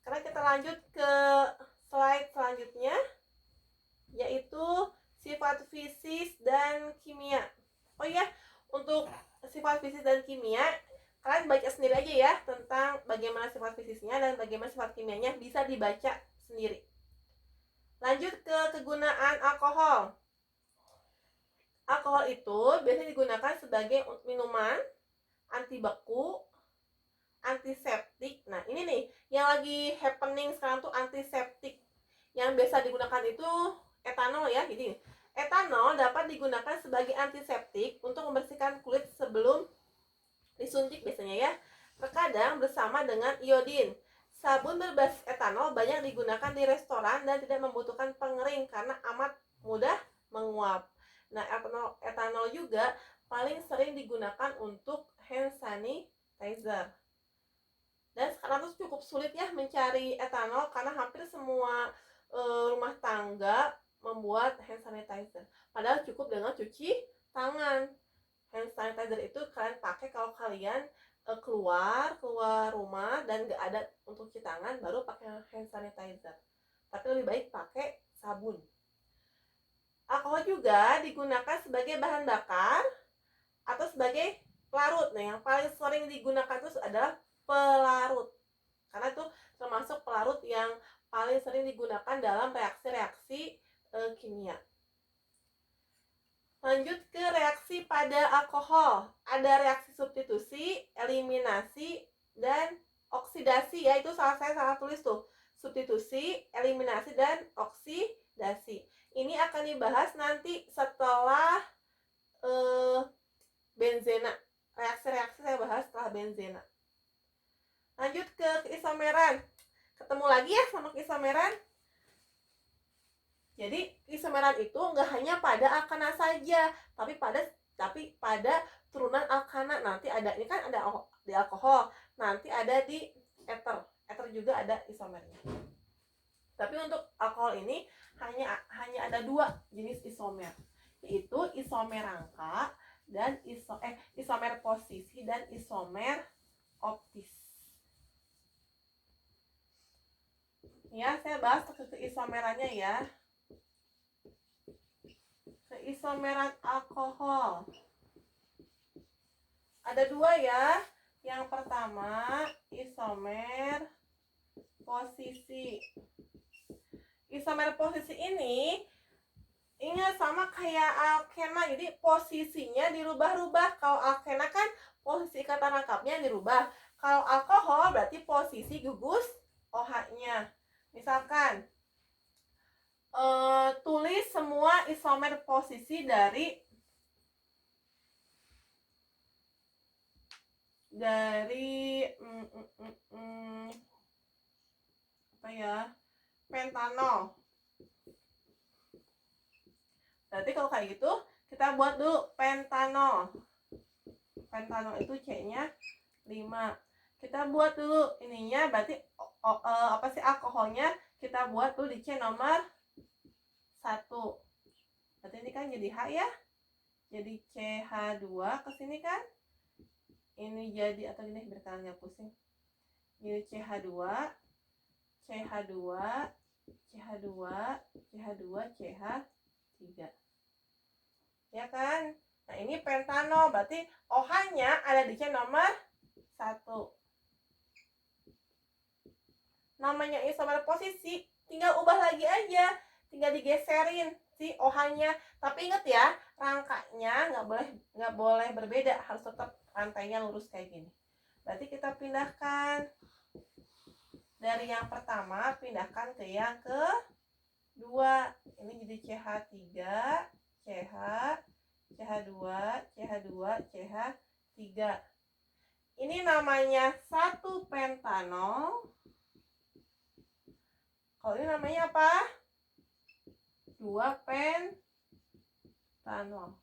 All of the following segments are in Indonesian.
Sekarang kita lanjut ke slide selanjutnya, yaitu sifat fisik dan kimia. Oh iya, untuk sifat fisik dan kimia, kalian baca sendiri aja ya tentang bagaimana sifat fisiknya dan bagaimana sifat kimianya, bisa dibaca sendiri. Lanjut ke kegunaan alkohol. Alkohol itu biasanya digunakan sebagai minuman, anti beku, antiseptik. Nah, ini nih yang lagi happening sekarang tuh antiseptik. Yang biasa digunakan itu etanol ya. Jadi, etanol dapat digunakan sebagai antiseptik untuk membersihkan kulit sebelum disuntik biasanya ya. Terkadang bersama dengan iodin. Sabun berbasis etanol banyak digunakan di restoran dan tidak membutuhkan pengering karena amat mudah menguap. Nah, etanol juga paling sering digunakan untuk hand sanitizer. Dan sekarang tuh cukup sulit ya mencari etanol karena hampir semua rumah tangga membuat hand sanitizer. Padahal cukup dengan cuci tangan. Hand sanitizer itu kalian pakai kalau kalian keluar rumah dan gak ada untuk cuci tangan, baru pakai hand sanitizer. Tapi lebih baik pakai sabun. Alkohol juga digunakan sebagai bahan bakar atau sebagai pelarut. Nah, yang paling sering digunakan itu adalah pelarut. Karena itu termasuk pelarut yang paling sering digunakan dalam reaksi-reaksi kimia. Lanjut ke reaksi pada alkohol. Ada reaksi substitusi, eliminasi, dan oksidasi ya. Itu saya salah tulis tuh. Substitusi, eliminasi, dan oksidasi. Ini akan dibahas nanti setelah benzena. Reaksi-reaksi saya bahas setelah benzena. Lanjut ke keisomeran. Ketemu lagi ya sama keisomeran. Jadi keisomeran itu nggak hanya pada alkana saja, tapi pada turunan alkana. Nanti ada, ini kan ada di alkohol, nanti ada di ether. Ether juga ada isomernya. Tapi untuk alkohol ini hanya ada dua jenis isomer, yaitu isomer rangka dan isomer posisi dan isomer optis. Ya, saya bahas ke isomerannya ya. Keisomeran alkohol ada dua ya. Yang pertama isomer posisi. Isomer posisi ini ingat sama kayak alkena, jadi posisinya dirubah-rubah. Kalau alkena kan posisi ikatan rangkapnya dirubah. Kalau alkohol berarti posisi gugus OH-nya. Misalkan tulis semua isomer posisi dari apa ya, pentanol. Berarti kalau kayak gitu kita buat dulu pentanol. Pentanol itu C-nya 5. Kita buat dulu ininya, berarti alkoholnya kita buat dulu di C nomor 1. Berarti ini kan jadi H ya. Jadi CH2 ke sini kan. Ini jadi, atau gini biar kalian enggak pusing. Jadi CH2, CH2, CH2, CH2, CH3. Ya kan? Nah, ini pentanol, berarti OH-nya ada di C nomor 1. Namanya isomer posisi, tinggal ubah lagi aja, tinggal digeserin si OH-nya. Tapi ingat ya, rangkanya nggak boleh berbeda, harus tetap rantainya lurus kayak gini. Berarti kita pindahkan dari yang pertama, pindahkan ke yang kedua. Ini jadi CH3, CH, CH2, CH2, CH3. Ini namanya 1 pentanol. Kalau ini namanya apa? 2 pentanol.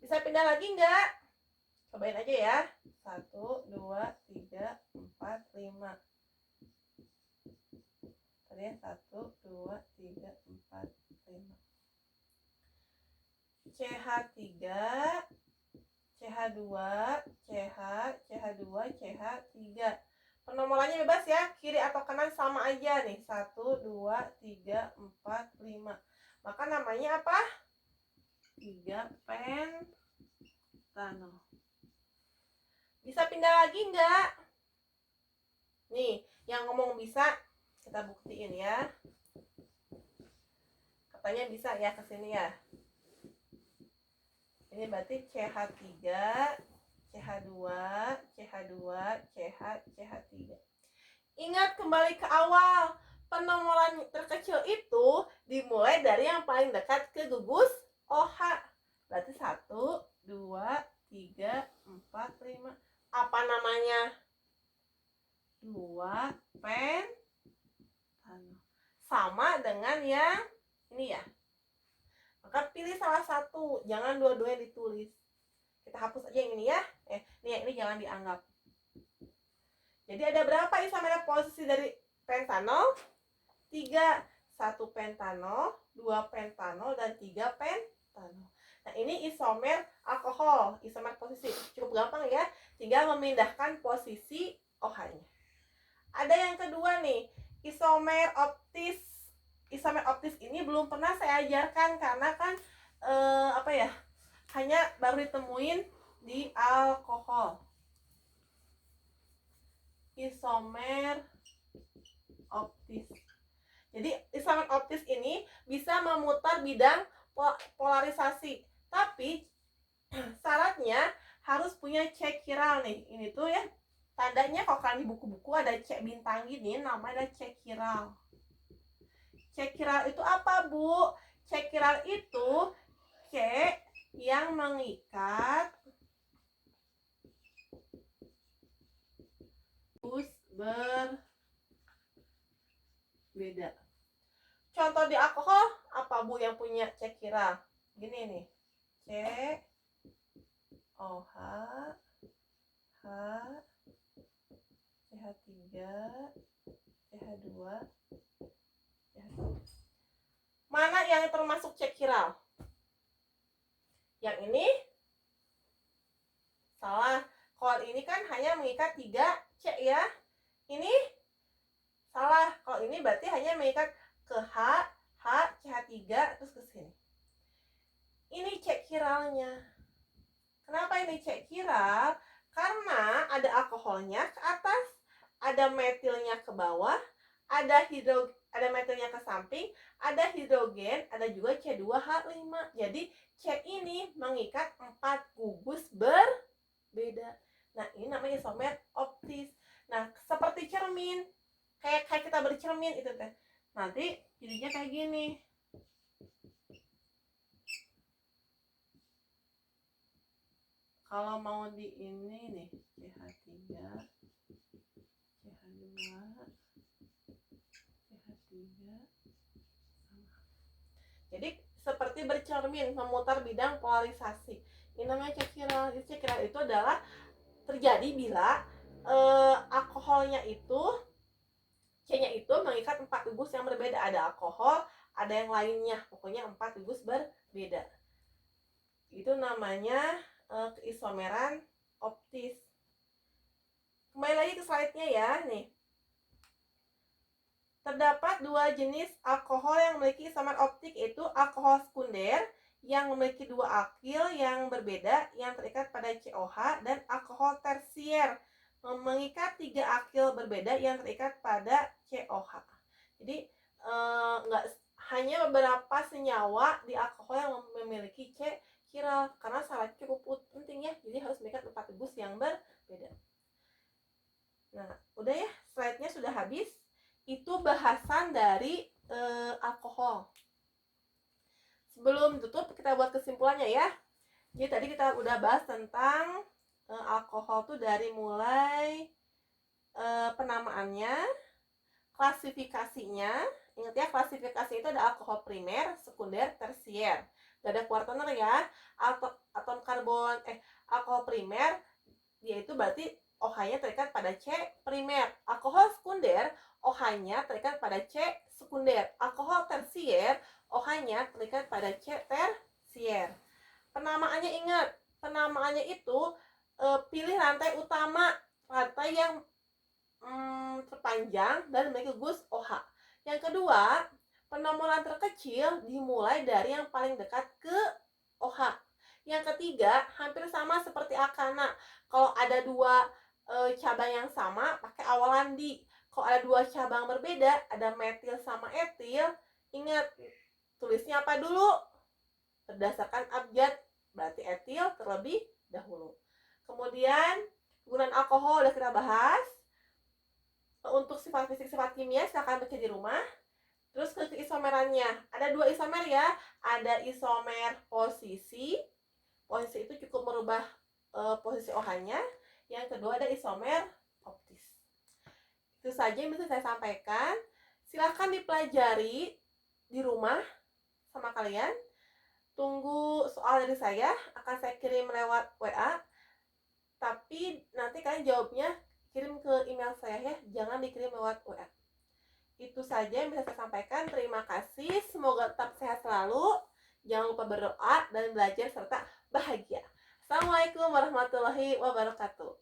Bisa pindah lagi enggak? Cobain aja ya. 1, 2, 3, 4, 5. Tadi ya, 1, 2, 3, 4, 5. CH3, CH2, CH, CH2, CH3. Penomorannya bebas ya, kiri atau kanan sama aja nih. 1, 2, 3, 4, 5. Maka namanya apa? 3 pentano. Bisa pindah lagi nggak? Nih, yang ngomong bisa, kita buktiin ya. Katanya bisa ya, kesini ya. Ini berarti CH3, CH2, CH2, CH, CH3. Ingat kembali ke awal, penomoran terkecil itu dimulai dari yang paling dekat ke gugus OH. Berarti 1, 2, 3, 4, 5. Apa namanya? 2 pentano. Sama dengan yang ini ya. Maka pilih salah satu, jangan dua-duanya ditulis. Kita hapus aja yang ini ya. Ini jangan dianggap. Jadi ada berapa isomer posisi dari pentano? 3. 1 pentano, 2 pentano, dan 3 pentano. Nah, ini isomer alkohol, isomer posisi. Cukup gampang ya, tinggal memindahkan posisi OH-nya. Ada yang kedua nih, isomer optis. Isomer optis ini belum pernah saya ajarkan karena kan hanya baru ditemuin di alkohol. Isomer optis. Jadi isomer optis ini bisa memutar bidang polarisasi, tapi syaratnya harus punya C chiral nih. Ini tuh ya tandanya, kalau kalian di buku-buku ada C bintang gini, namanya C chiral. C chiral itu apa, Bu? C chiral itu C yang mengikat gugus berbeda. Contoh di alkohol apa, Bu, yang punya C chiral? Gini nih. C OH H CH3 CH2 CH3. Mana yang termasuk C chiral? Yang ini? Salah. Kalau ini kan hanya mengikat 3 C ya. Ini salah. Kalau ini berarti hanya mengikat ke H, CH3 terus ke sini. Ini C chiralnya. Kenapa ini C chiral? Karena ada alkoholnya ke atas, ada metilnya ke bawah, ada metilnya ke samping, ada hidrogen, ada juga C2H5. Jadi C ini mengikat 4 gugus berbeda. Nah, ini namanya isomer optis. Nah, seperti cermin. Kayak kita bercermin itu teh. Nanti jadinya kayak gini. Kalau mau di ini nih, CH3, CH2, CH3 sama. Jadi seperti bercermin, memutar bidang polarisasi. Ini namanya C chiral. C chiral itu adalah terjadi bila alkoholnya itu C-nya itu mengikat 4 gugus yang berbeda. Ada alkohol, ada yang lainnya, pokoknya 4 gugus berbeda. Itu namanya keisomeran optis. Kembali lagi ke slide-nya ya, nih. Terdapat 2 jenis alkohol yang memiliki isomer optik, yaitu alkohol sekunder yang memiliki 2 alkil yang berbeda yang terikat pada COH, dan alkohol tersier mengikat 3 alkil berbeda yang terikat pada COH. Jadi nggak hanya beberapa senyawa di alkohol yang memiliki C chiral, karena syarat cukup penting ya, jadi harus mengikat 4 gugus yang berbeda. Nah, udah ya, slide-nya sudah habis. Itu bahasan dari alkohol. Sebelum tutup, kita buat kesimpulannya ya. Jadi tadi kita udah bahas tentang alkohol tuh dari mulai penamaannya, klasifikasinya. Ingat ya, klasifikasi itu ada alkohol primer, sekunder, tersier. Gak ada kuartener ya. Atom karbon alkohol primer yaitu berarti OH-nya terikat pada C primer. Alkohol sekunder OH-nya terikat pada C sekunder. Alkohol tersier OH-nya terikat pada C tersier. Penamaannya ingat, penamaannya itu pilih rantai utama, rantai yang terpanjang dan memiliki gugus OH. Yang kedua, penomoran terkecil dimulai dari yang paling dekat ke OH. Yang ketiga, hampir sama seperti akana. Kalau ada dua cabang yang sama, pakai awalan di. Kalau ada dua cabang berbeda, ada metil sama etil, ingat tulisnya apa dulu? Berdasarkan abjad, berarti etil terlebih dahulu. Kemudian penggunaan alkohol udah kita bahas. Untuk sifat fisik, sifat kimia silahkan baca di rumah. Terus ke isomerannya, ada dua isomer ya. Ada isomer posisi itu cukup merubah posisi OH-nya. Yang kedua ada isomer optis. Itu saja yang bisa saya sampaikan. Silahkan dipelajari di rumah sama kalian. Tunggu soal dari saya, akan saya kirim lewat WA. Tapi nanti kalian jawabnya kirim ke email saya ya, jangan dikirim lewat WA. Itu saja yang bisa saya sampaikan. Terima kasih, semoga tetap sehat selalu. Jangan lupa berdoa dan belajar serta bahagia. Assalamualaikum warahmatullahi wabarakatuh.